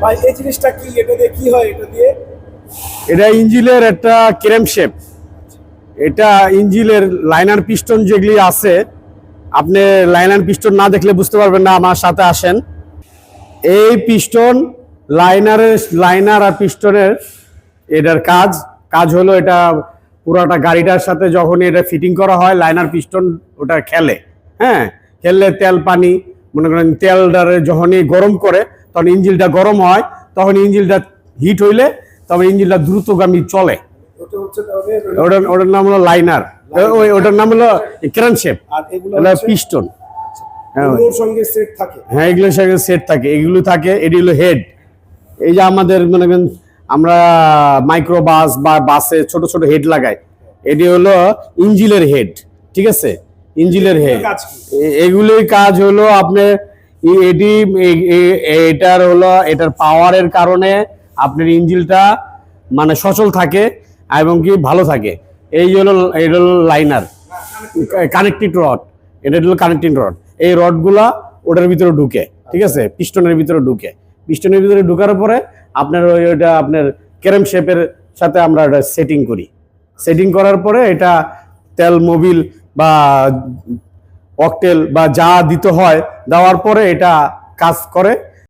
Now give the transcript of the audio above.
ভাই এই জিনিসটা কি, এটা দিয়ে কি হয়? এটা দিয়ে এটা ইঞ্জিনের একটা ক্রেম শেপ। এটা ইঞ্জিনের লাইনার পিস্টন যেগুলি আছে, আপনি লাইনার পিস্টন না দেখলে বুঝতে পারবেন না, আমার সাথে আসেন। এই পিস্টন লাইনার আর পিস্টনের এটার কাজ হলো, এটা পুরাটা গাড়িটার সাথে যখন এটা ফিটিং করা হয়, লাইনার পিস্টন ওটা খেলে, হ্যাঁ, খেললে তেল পানি, মনে করেন তেলটারে যখনই গরম করে তখন ইঞ্জিনটা গরম হয়, তখন ইঞ্জিনটা হিট হইলে তখন ইঞ্জিনটা দ্রুতগামী চলে। ওটা হচ্ছে তাহলে ওটার নাম হলো লাইনার, ওটার নাম হলো ক্র্যাঙ্কশ্যাফট, আর এগুলো এটা হচ্ছে পিস্টন। এগুলোর সঙ্গে সেট থাকে। হ্যাঁ, এগুলোর সঙ্গে সেট থাকে, এগুলো থাকে। এটি হলো হেড। এই যে আমাদের মনে করেন আমরা মাইক্রো বাস বা বাসে ছোট ছোট হেড লাগাই, এটি হলো ইঞ্জিনের হেড, ঠিক আছে? ইঞ্জিনের হেড। কাজ কি? এগুলির কাজ হলো আপনার এটি এটার হলো এটার পাওয়ারের কারণে আপনার ইঞ্জিনটা মানে সচল থাকে এবং কি ভালো থাকে। এটা হলো লাইনার, কানেক্টিং রড। এটা হলো কানেক্টিং রড। এই রডগুলা ওটার ভিতরে ঢুকে, ঠিক আছে, পিস্টনের ভিতরে ঢুকে। পিস্টনের ভিতরে ঢুকার পরে আপনার ওইটা আপনার ক্যারেম শেপের সাথে আমরা এটা সেটিং করি। সেটিং করার পরে এটা তেল মোবিল বা অকটেল বা যা দিতে হয় দেওয়ার পরে এটা কাজ করে।